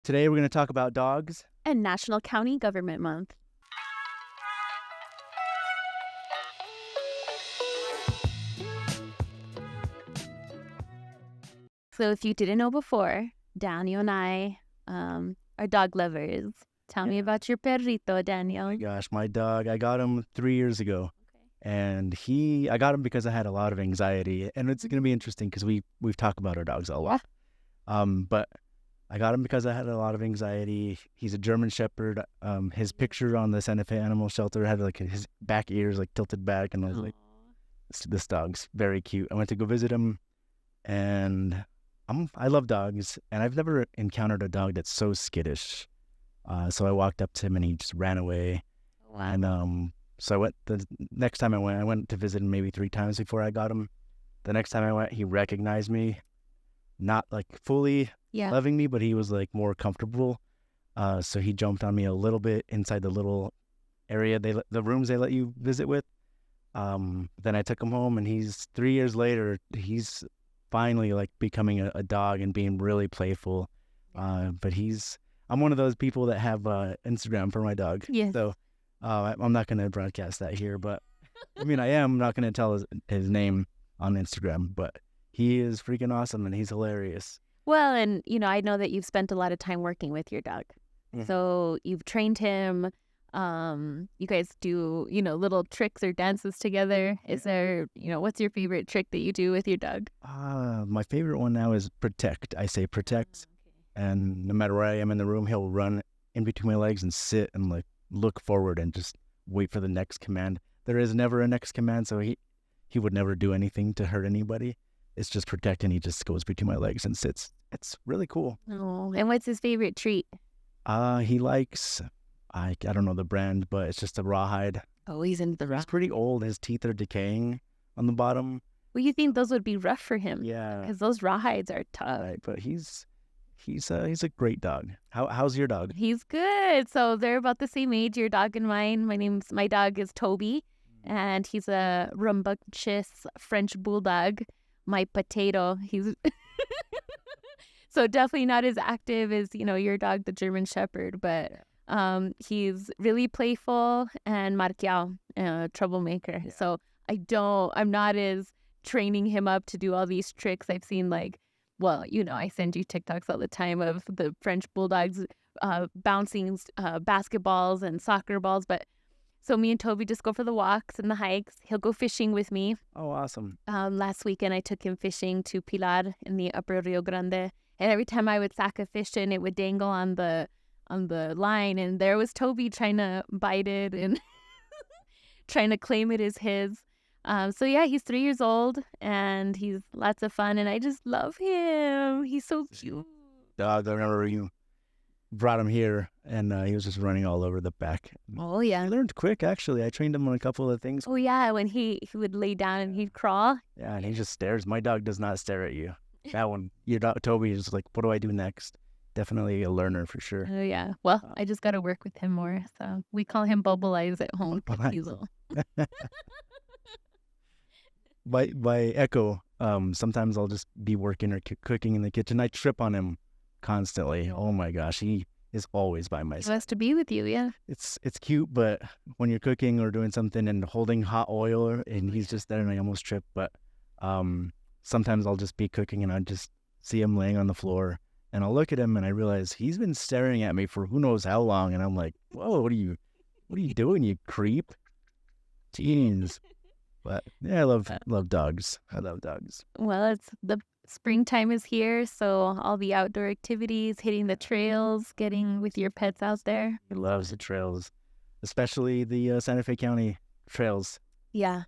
Today we're going to talk about dogs. And National County Government Month. So if you didn't know before, Daniel and I are dog lovers. Tell me about your perrito, Daniel. Oh my gosh, my dog, I got him 3 years ago. And I got him because I had a lot of anxiety. And it's going to be interesting because we've talked about our dogs a lot. But I got him because I had a lot of anxiety. He's a German Shepherd. His picture on the Santa Fe Animal Shelter had like his back ears like tilted back. And I was like, this dog's very cute. I went to go visit him. And I love dogs. And I've never encountered a dog that's so skittish. So I walked up to him and he just ran away. Wow. And so I went, the next time I went to visit him maybe 3 times before I got him. The next time I went, he recognized me, not like fully loving me, but he was like more comfortable. So he jumped on me a little bit inside the little area, the rooms they let you visit with. Then I took him home, and 3 years later, he's finally like becoming a dog and being really playful. But I'm one of those people that have Instagram for my dog. Yes. So I'm not going to broadcast that here, but I mean, I am not going to tell his name on Instagram, but he is freaking awesome and he's hilarious. Well, and I know that you've spent a lot of time working with your dog. Mm-hmm. So you've trained him. You guys do, little tricks or dances together. Is there, what's your favorite trick that you do with your dog? My favorite one now is protect. I say protect. And no matter where I am in the room, he'll run in between my legs and sit and like look forward and just wait for the next command. There is never a next command, so he would never do anything to hurt anybody. It's just protect, and he just goes between my legs and sits. It's really cool. Oh, and what's his favorite treat? He likes, I don't know the brand, but it's just a rawhide. Oh, he's into the raw. He's pretty old. His teeth are decaying on the bottom. Well, you think those would be rough for him? Yeah. Because those rawhides are tough. Right, but he's a great dog. How's your dog? He's good. So they're about the same age, your dog and mine. My dog is Toby, and he's a rambunctious French bulldog. My potato, he's so definitely not as active as your dog, the German Shepherd, but he's really playful and marcial, troublemaker. Yeah. So I'm not as training him up to do all these tricks. I've seen I send you TikToks all the time of the French bulldogs bouncing basketballs and soccer balls. But so me and Toby just go for the walks and the hikes. He'll go fishing with me. Oh, awesome. Last weekend, I took him fishing to Pilar in the upper Rio Grande. And every time I would sack a fish in, it would dangle on the line. And there was Toby trying to bite it and trying to claim it as his. So yeah, he's 3 years old and he's lots of fun, and I just love him. He's so cute. Dog, I remember you brought him here and he was just running all over the back. Oh yeah. He learned quick, actually. I trained him on a couple of things. Oh yeah, when he would lay down and he'd crawl. Yeah, and he just stares. My dog does not stare at you. That one, your dog, Toby, is like, what do I do next? Definitely a learner for sure. Oh yeah. Well, I just got to work with him more. So we call him Bubble Eyes at home. He's little. By Echo, sometimes I'll just be working or cooking in the kitchen. I trip on him constantly. Oh my gosh, he is always by my side. He has to be with you, yeah. It's cute, but when you're cooking or doing something and holding hot oil and he's just there and I almost trip. But sometimes I'll just be cooking and I just see him laying on the floor and I'll look at him and I realize he's been staring at me for who knows how long, and I'm like, whoa, what are you doing, you creep? Jeez. But yeah, I love dogs. I love dogs. Well, it's the springtime is here, so all the outdoor activities, hitting the trails, getting with your pets out there. He loves the trails, especially the Santa Fe County trails. Yeah,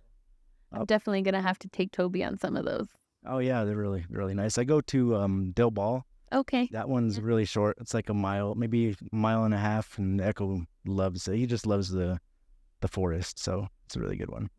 I'm definitely gonna have to take Toby on some of those. Oh yeah, they're really, really nice. I go to Dill Ball. Okay. That one's really short. It's like a mile, maybe a mile and a half, and Echo loves it. He just loves the forest, so it's a really good one.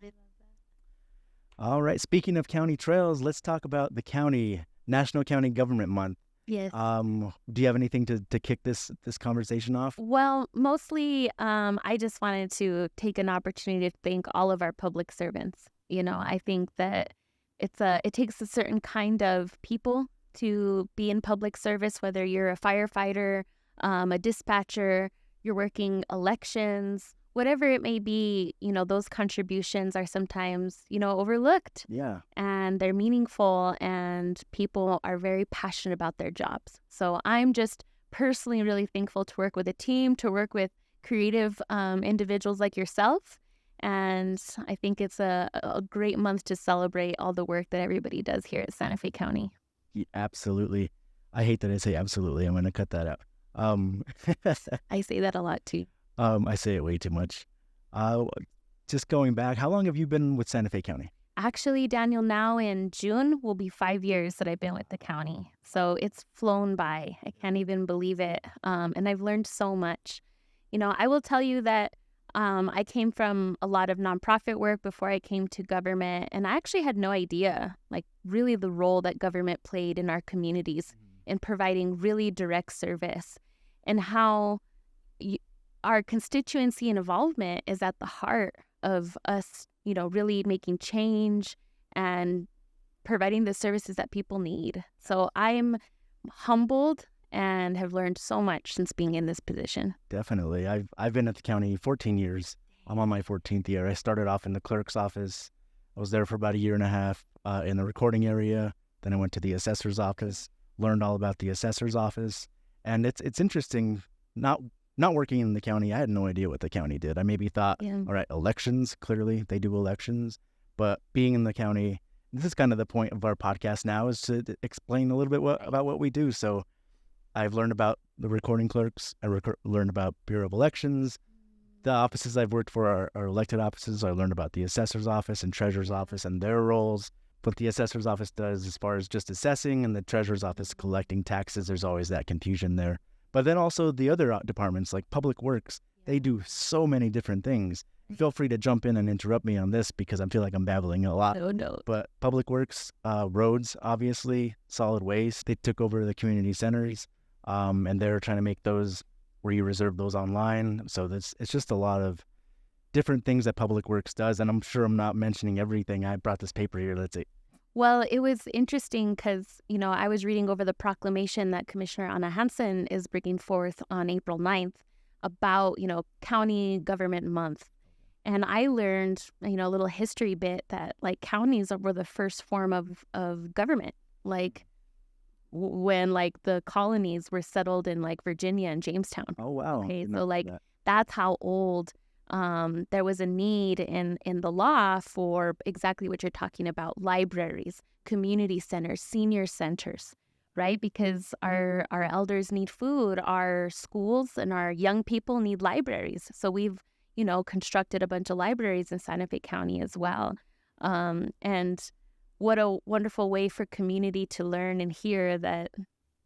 All right. Speaking of county trails, let's talk about the National County Government Month. Yes. Do you have anything to kick this conversation off? Well, mostly, I just wanted to take an opportunity to thank all of our public servants. I think that it takes a certain kind of people to be in public service, whether you're a firefighter, a dispatcher, you're working elections, whatever it may be, those contributions are sometimes, overlooked. Yeah. And they're meaningful, and people are very passionate about their jobs. So I'm just personally really thankful to work with a team, to work with creative individuals like yourself. And I think it's a great month to celebrate all the work that everybody does here at Santa Fe County. Yeah, absolutely. I hate that I say absolutely. I'm going to cut that out. I say that a lot too. I say it way too much. Just going back, how long have you been with Santa Fe County? Actually, Daniel, now in June will be 5 years that I've been with the county. So it's flown by. I can't even believe it. And I've learned so much. I will tell you that I came from a lot of nonprofit work before I came to government. And I actually had no idea, really the role that government played in our communities in providing really direct service, and how our constituency and involvement is at the heart of us, really making change and providing the services that people need. So I'm humbled and have learned so much since being in this position. Definitely. I've been at the county 14 years. I'm on my 14th year. I started off in the clerk's office. I was there for about a year and a half in the recording area. Then I went to the assessor's office, learned all about the assessor's office. And it's interesting, not working in the county. I had no idea what the county did. I maybe thought, all right, elections, clearly they do elections. But being in the county, this is kind of the point of our podcast now, is to explain a little bit about what we do. So I've learned about the recording clerks. I learned about Bureau of Elections. The offices I've worked for are elected offices. I learned about the assessor's office and treasurer's office and their roles. What the assessor's office does as far as just assessing, and the treasurer's office collecting taxes. There's always that confusion there. But then also the other departments like Public Works, they do so many different things. Feel free to jump in and interrupt me on this because I feel like I'm babbling a lot. No. But Public Works, roads, obviously, solid waste. They took over the community centers, and they're trying to make those where you reserve those online. So it's just a lot of different things that Public Works does. And I'm sure I'm not mentioning everything. I brought this paper here. Let's see. Well, it was interesting because, I was reading over the proclamation that Commissioner Anna Hansen is bringing forth on April 9th about, County Government Month. And I learned, a little history bit that, counties were the first form of government. When, the colonies were settled in, Virginia and Jamestown. Oh, wow. Okay, so, that's how old there was a need in the law for exactly what you're talking about: libraries, community centers, senior centers, right? Because our elders need food, our schools and our young people need libraries. So we've, constructed a bunch of libraries in Santa Fe County as well. And what a wonderful way for community to learn and hear that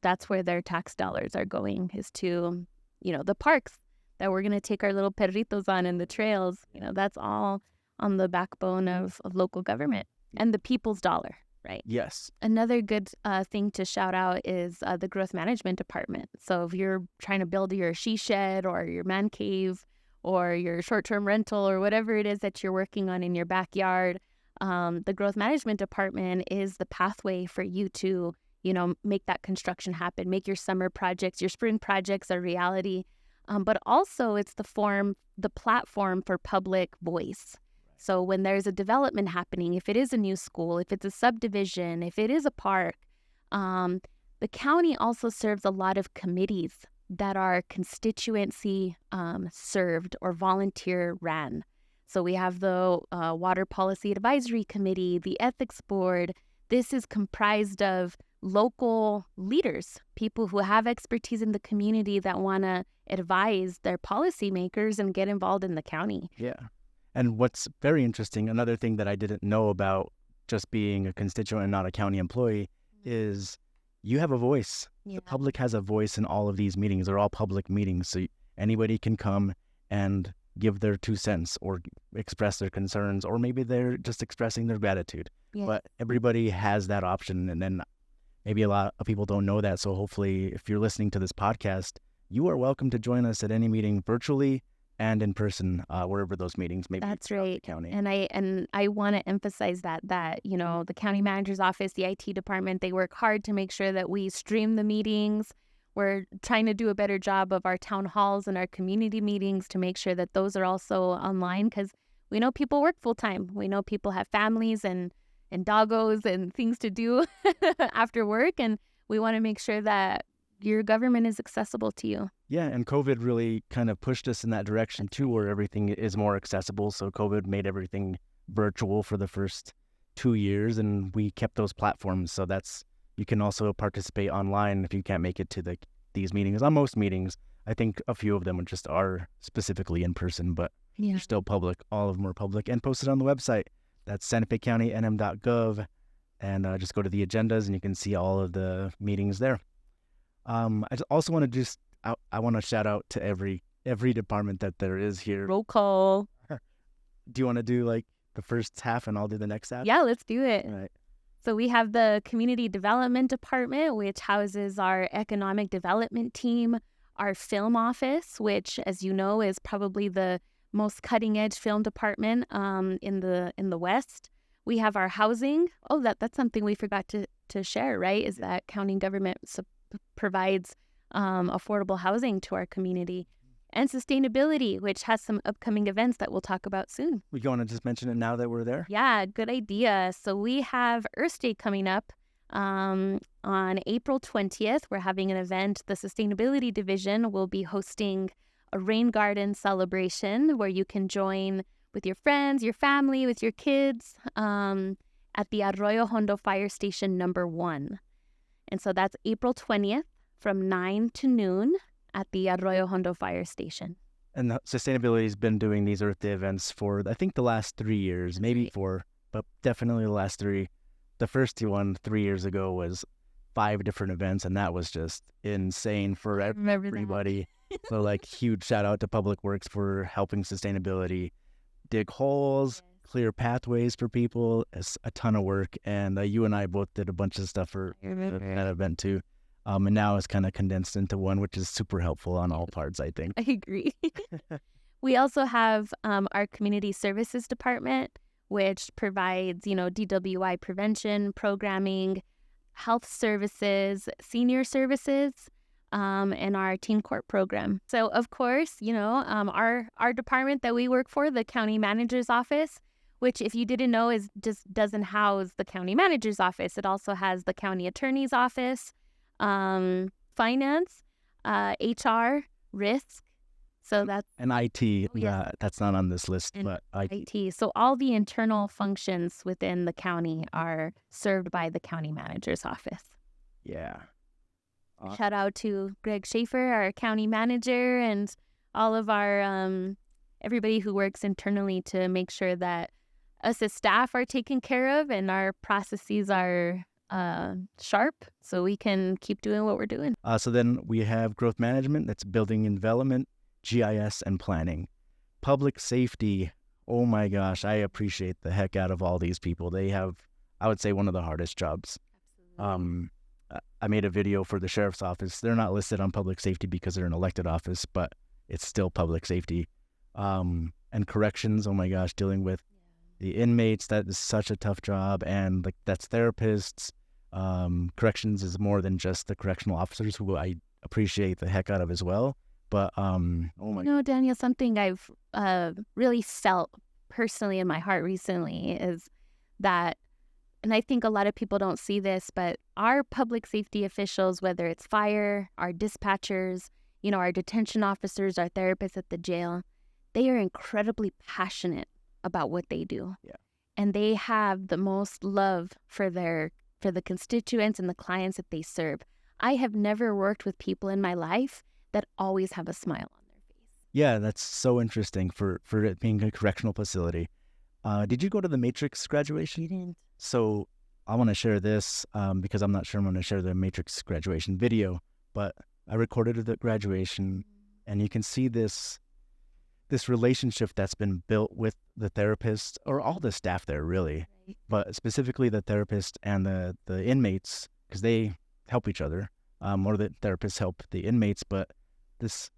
that's where their tax dollars are going, is to, the parks that we're going to take our little perritos on and the trails. That's all on the backbone of local government and the people's dollar, right? Yes. Another good thing to shout out is the growth management department. So if you're trying to build your she shed or your man cave or your short-term rental or whatever it is that you're working on in your backyard, the growth management department is the pathway for you to, make that construction happen, make your summer projects, your spring projects a reality. But also it's the platform for public voice. So when there's a development happening, if it is a new school, if it's a subdivision, if it is a park, the county also serves a lot of committees that are constituency served or volunteer ran. So we have the Water Policy Advisory Committee, the Ethics Board. This is comprised of local leaders, people who have expertise in the community that want to advise their policymakers and get involved in the county. Yeah. And what's very interesting, another thing that I didn't know about just being a constituent and not a county employee, is you have a voice. Yeah. The public has a voice in all of these meetings. They're all public meetings. So anybody can come and give their 2 cents or express their concerns, or maybe they're just expressing their gratitude. Yeah. But everybody has that option. And then maybe a lot of people don't know that. So hopefully if you're listening to this podcast, you are welcome to join us at any meeting virtually and in person, wherever those meetings may be. That's right. The county. And I want to emphasize that the county manager's office, the IT department, they work hard to make sure that we stream the meetings. We're trying to do a better job of our town halls and our community meetings to make sure that those are also online, because we know people work full time. We know people have families and doggos and things to do after work, and we want to make sure that your government is accessible to you. Yeah, and COVID really kind of pushed us in that direction too, where everything is more accessible. So COVID made everything virtual for the first 2 years, and we kept those platforms. So you can also participate online if you can't make it to these meetings. On most meetings, I think a few of them just are specifically in person, but they're still public. All of them are public and posted on the website. That's SantaFeCountyNM.gov, and just go to the agendas and you can see all of the meetings there. I also want to I want to shout out to every department that there is here. Roll call. Do you want to do like the first half and I'll do the next half? Yeah, let's do it. All right. So we have the Community Development Department, which houses our economic development team, our film office, which, as you know, is probably the most cutting-edge film department in the West. We have our housing. Oh, that's something we forgot to share, right? Is that county government provides affordable housing to our community. And sustainability, which has some upcoming events that we'll talk about soon. We want to just mention it now that we're there? Yeah, good idea. So we have Earth Day coming up on April 20th. We're having an event. The Sustainability Division will be hosting a rain garden celebration where you can join with your friends, your family, with your kids at the Arroyo Hondo Fire Station number 1. And so that's April 20th from 9 to noon at the Arroyo Hondo Fire Station. And Sustainability has been doing these Earth Day events for, I think, the last 3 years, maybe 4, but definitely the last 3. The first one 3 years ago was 5 different events, and that was just insane for everybody. So, like, huge shout out to Public Works for helping Sustainability dig holes, clear pathways for people. It's a ton of work, and you and I both did a bunch of stuff for that event too. And now it's kind of condensed into one, which is super helpful on all parts, I think. I agree. We also have our Community Services Department, which provides, DWI prevention, programming, health services, senior services, and our Teen Court program. So, of course, our department that we work for, the County Manager's Office, which, if you didn't know, just doesn't house the County Manager's Office. It also has the County Attorney's Office, finance, HR, risk. So that's and IT. That's not on this list, but IT. So all the internal functions within the county are served by the county manager's office. Yeah. Shout out to Greg Schaefer, our county manager, and all of our everybody who works internally to make sure that us as staff are taken care of and our processes are sharp so we can keep doing what we're doing. So then we have growth management, that's building and development, GIS, and planning. Public safety, oh my gosh, I appreciate the heck out of all these people. They have, I would say, one of the hardest jobs. Absolutely. I made a video for the sheriff's office. They're not listed on public safety because they're an elected office, but it's still public safety. And corrections, oh my gosh, dealing with the inmates, that is such a tough job. And that's therapists. Corrections is more than just the correctional officers, who I appreciate the heck out of as well. But oh my Daniel, something I've really felt personally in my heart recently is that, and I think a lot of people don't see this, but our public safety officials, whether it's fire, our dispatchers, our detention officers, our therapists at the jail, they are incredibly passionate about what they do. Yeah. And they have the most love for the constituents and the clients that they serve. I have never worked with people in my life that always have a smile on their face. Yeah, that's so interesting for it being a correctional facility. Did you go to the Matrix graduation? I didn't. So I want to share this because I'm not sure I'm going to share the Matrix graduation video, but I recorded the graduation, and you can see this relationship that's been built with the therapist, or all the staff there really, right, but specifically the therapist and the inmates, because they help each other, or the therapists help the inmates, but this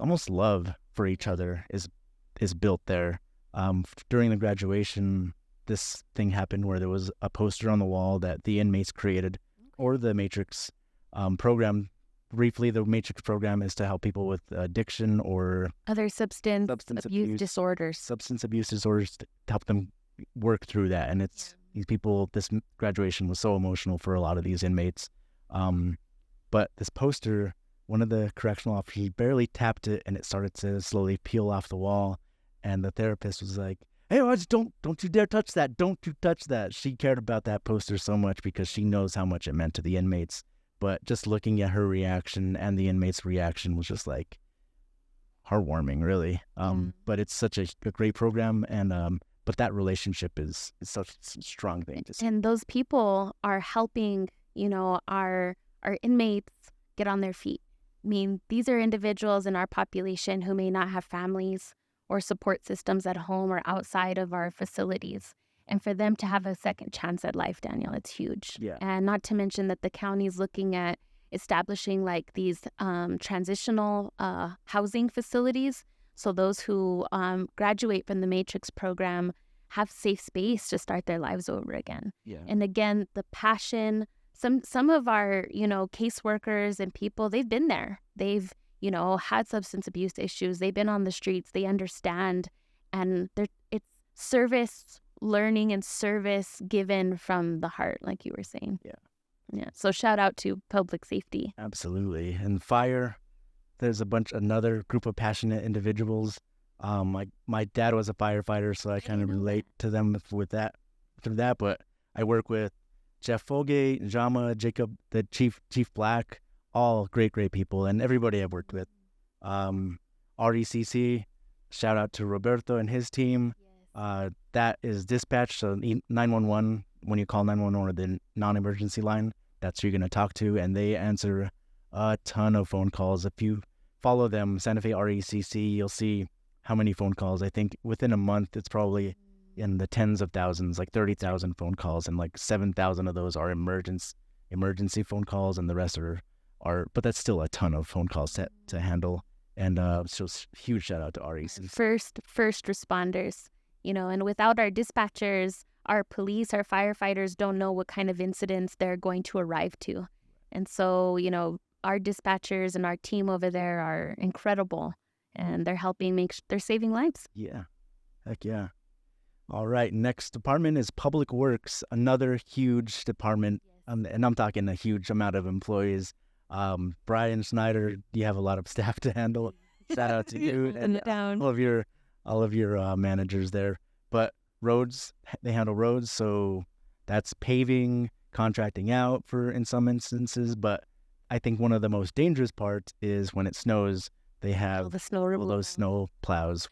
almost love for each other is built there. During the graduation, this thing happened where there was a poster on the wall that the inmates created, or the Matrix program briefly, the Matrix program is to help people with addiction or other substance abuse disorders. Substance abuse disorders, to help them work through that. And it's these people, this graduation was so emotional for a lot of these inmates. But this poster, one of the correctional officers barely tapped it and it started to slowly peel off the wall. And the therapist was like, "Hey, Raj, don't you dare touch that. Don't you touch that." She cared about that poster so much because she knows how much it meant to the inmates. But just looking at her reaction and the inmates' reaction was just like heartwarming, really. But it's such a great program, and but that relationship is such a strong thing to see. And those people are helping, our inmates get on their feet. I mean, these are individuals in our population who may not have families or support systems at home or outside of our facilities. And for them to have a second chance at life, Daniel, it's huge. Yeah. And not to mention that the county is looking at establishing like these transitional housing facilities. So those who graduate from the Matrix program have safe space to start their lives over again. Yeah. And again, the passion, some of our, caseworkers and people, they've been there. They've, had substance abuse issues. They've been on the streets. They understand. And it's service learning and service given from the heart, like you were saying. Yeah. So shout out to public safety. Absolutely. And fire, there's another group of passionate individuals. My dad was a firefighter, so I kind of relate to them through that. But I work with Jeff Folgate, Jama, Jacob, the Chief Black, all great people, and everybody I've worked with. RECC, shout out to Roberto and his team. That is dispatch, so 911, when you call 911 or the non-emergency line, that's who you're going to talk to, and they answer a ton of phone calls. If you follow them, Santa Fe RECC, you'll see how many phone calls. I think within a month, it's probably in the tens of thousands, like 30,000 phone calls, and like 7,000 of those are emergency phone calls, and the rest are, but that's still a ton of phone calls to handle. And so huge shout out to RECC. First responders. And without our dispatchers, our police, our firefighters don't know what kind of incidents they're going to arrive to. And so, our dispatchers and our team over there are incredible, and they're helping they're saving lives. Yeah. Heck yeah. All right. Next department is Public Works, another huge department. And I'm talking a huge amount of employees. Brian Snyder, you have a lot of staff to handle. Shout out to you and all of your managers there. But roads, they handle roads, so that's paving, contracting out in some instances. But I think one of the most dangerous parts is when it snows, they have all those snow plows,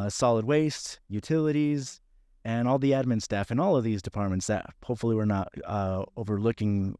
solid waste, utilities, and all the admin staff in all of these departments that hopefully we're not overlooking.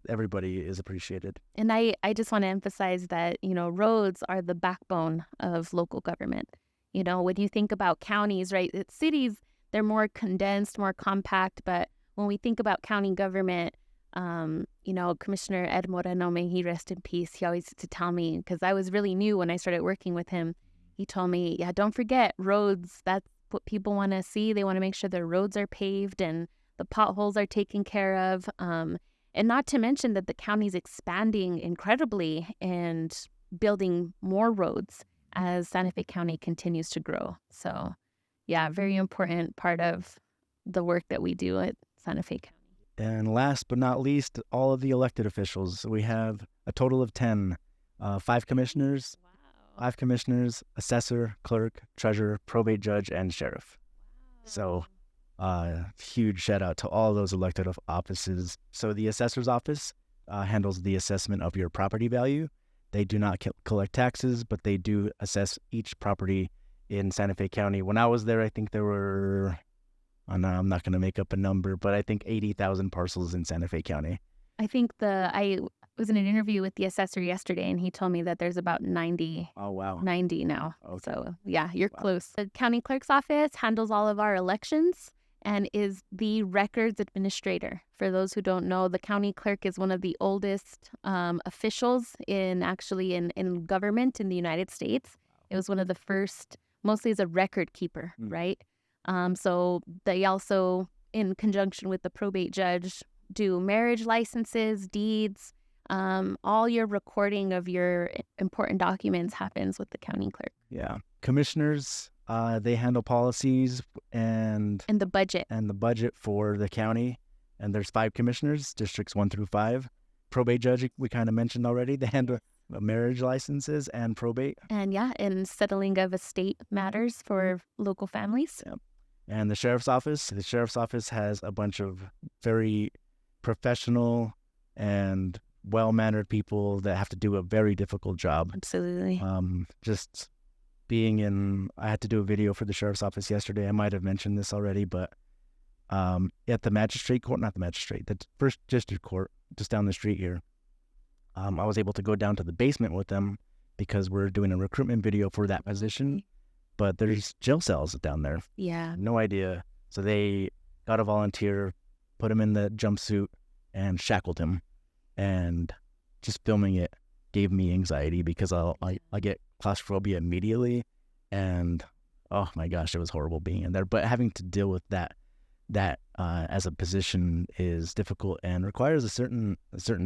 Everybody is appreciated. And I just want to emphasize that, roads are the backbone of local government. When you think about counties, right, cities, they're more condensed, more compact. But when we think about county government, Commissioner Ed Moreno, may he rest in peace, he always used to tell me, because I was really new when I started working with him, he told me, don't forget roads. That's what people want to see. They want to make sure their roads are paved and the potholes are taken care of. And not to mention that the county's expanding incredibly and building more roads as Santa Fe County continues to grow. So, yeah, very important part of the work that we do at Santa Fe County. And last but not least, all of the elected officials. We have a total of 10, 5 commissioners. Wow. 5 commissioners, assessor, clerk, treasurer, probate judge, and sheriff. Wow. So huge shout out to all those elected offices. So the assessor's office handles the assessment of your property value. They do not collect taxes, but they do assess each property in Santa Fe County. When I was there, I think there were, I'm not going to make up a number, but I think 80,000 parcels in Santa Fe County. I think I was in an interview with the assessor yesterday, and he told me that there's about 90. Oh, wow. 90 now. Okay. So, yeah, you're close. The county clerk's office handles all of our elections and is the records administrator. For those who don't know, the county clerk is one of the oldest officials in government in the United States. It was one of the first, mostly as a record keeper, right? So they also, in conjunction with the probate judge, do marriage licenses, deeds, all your recording of your important documents happens with the county clerk. Yeah. Commissioners, they handle policies and the budget for the county. And there's 5 commissioners, districts 1 through 5. Probate judge, we kind of mentioned already. They handle marriage licenses and probate. And settling of estate matters for local families. Yeah. And the sheriff's office has a bunch of very professional and well-mannered people that have to do a very difficult job. Absolutely. Just I had to do a video for the sheriff's office yesterday. I might have mentioned this already, but at the first district court, just down the street here, I was able to go down to the basement with them because we're doing a recruitment video for that position, but there's jail cells down there. Yeah. No idea. So they got a volunteer, put him in the jumpsuit, and shackled him. And just filming it gave me anxiety because I get claustrophobia immediately. And oh my gosh, it was horrible being in there. But having to deal with that as a position is difficult and requires a certain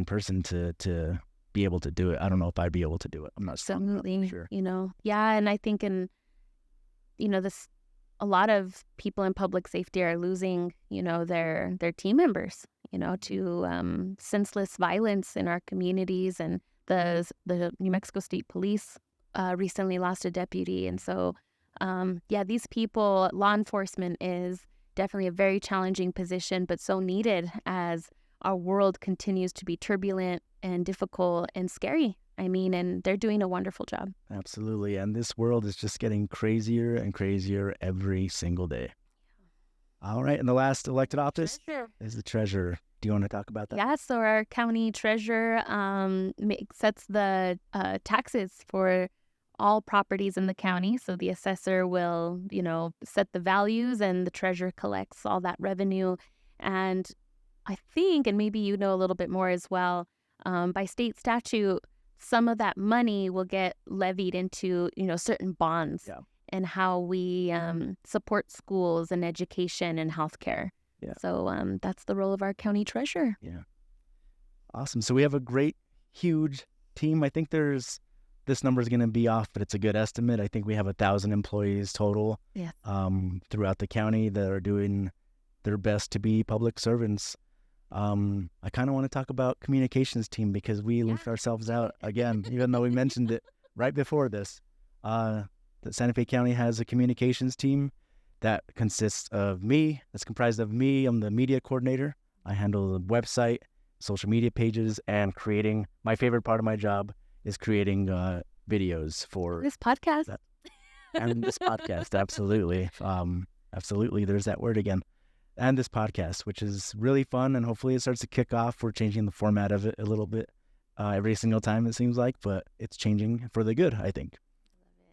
person to be able to do it. I don't know if I'd be able to do it. I'm not absolutely sure. Yeah, and I think this, a lot of people in public safety are losing their team members to senseless violence in our communities, and the New Mexico State Police recently lost a deputy, and so these people, law enforcement is definitely a very challenging position, but so needed as our world continues to be turbulent and difficult and scary. And they're doing a wonderful job. Absolutely. And this world is just getting crazier and crazier every single day. All right. And the last elected office is the treasurer. Do you want to talk about that? Yeah. So our county treasurer sets the taxes for all properties in the county. So the assessor will, set the values, and the treasurer collects all that revenue. And I think, and maybe a little bit more as well, by state statute, some of that money will get levied into, certain bonds. Yeah. And how we support schools and education and healthcare. Yeah. So that's the role of our county treasurer. Yeah. Awesome. So we have a great, huge team. I think this number is going to be off, but it's a good estimate. I think we have 1,000 employees total. Yeah. Throughout the county that are doing their best to be public servants. I kind of want to talk about communications team because we left ourselves out again, even though we mentioned it right before this. The Santa Fe County has a communications team that consists of me. That's comprised of me. I'm the media coordinator. I handle the website, social media pages, and creating. My favorite part of my job is creating videos for this podcast. And this podcast, absolutely. Absolutely. There's that word again. And this podcast, which is really fun, and hopefully it starts to kick off. We're changing the format of it a little bit every single time, it seems like, but it's changing for the good, I think.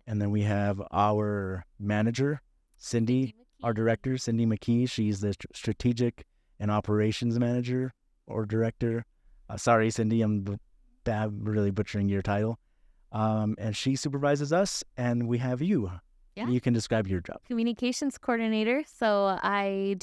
And then we have our manager, Cindy, our director, Cindy McKee. She's the strategic and operations manager or director. Sorry, Cindy, I'm really butchering your title. And she supervises us, and we have you. Yeah. You can describe your job. Communications coordinator. So I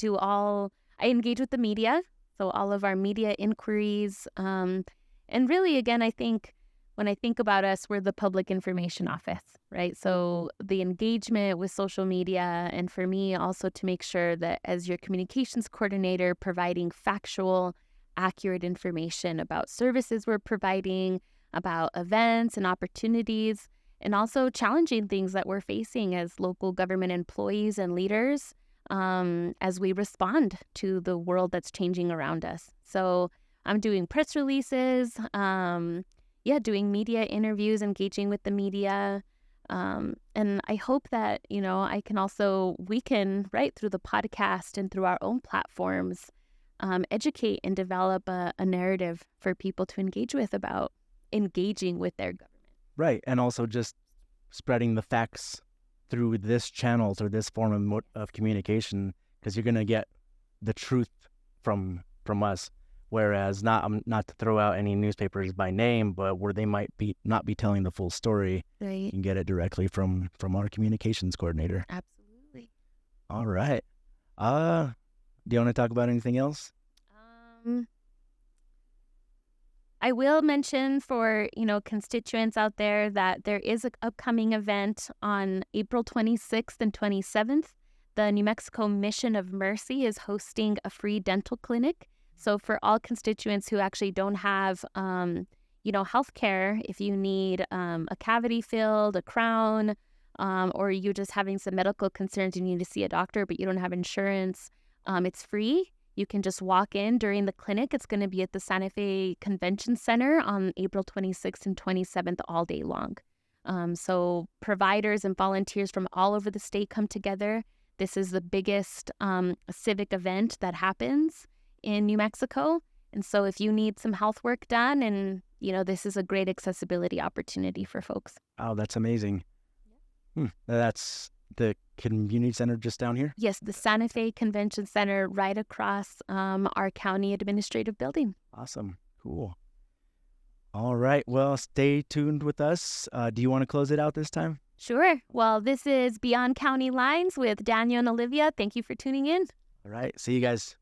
engage with the media. So all of our media inquiries. And really, again, I think when I think about us, we're the public information office, right? So the engagement with social media, and for me also to make sure that as your communications coordinator, providing factual, accurate information about services we're providing, about events and opportunities, and also challenging things that we're facing as local government employees and leaders as we respond to the world that's changing around us. So I'm doing press releases, doing media interviews, engaging with the media. And I hope that, we can, right, through the podcast and through our own platforms, educate and develop a narrative for people to engage with about engaging with their government. Right. And also just spreading the facts through this channel, through this form of communication, because you're going to get the truth from us. Whereas not to throw out any newspapers by name, but where they might not be telling the full story, right. You can get it directly from our communications coordinator. Absolutely. All right. Do you want to talk about anything else? I will mention for, constituents out there that there is an upcoming event on April 26th and 27th. The New Mexico Mission of Mercy is hosting a free dental clinic. So for all constituents who actually don't have, health care, if you need a cavity filled, a crown, or you're just having some medical concerns, you need to see a doctor, but you don't have insurance, it's free. You can just walk in during the clinic. It's going to be at the Santa Fe Convention Center on April 26th and 27th all day long. So providers and volunteers from all over the state come together. This is the biggest civic event that happens in New Mexico. And so if you need some health work done, and, this is a great accessibility opportunity for folks. Oh, that's amazing. That's the community center just down here? Yes, the Santa Fe Convention Center right across our county administrative building. Awesome. Cool. All right. Well, stay tuned with us. Do you want to close it out this time? Sure. Well, this is Beyond County Lines with Daniel and Olivia. Thank you for tuning in. All right. See you guys.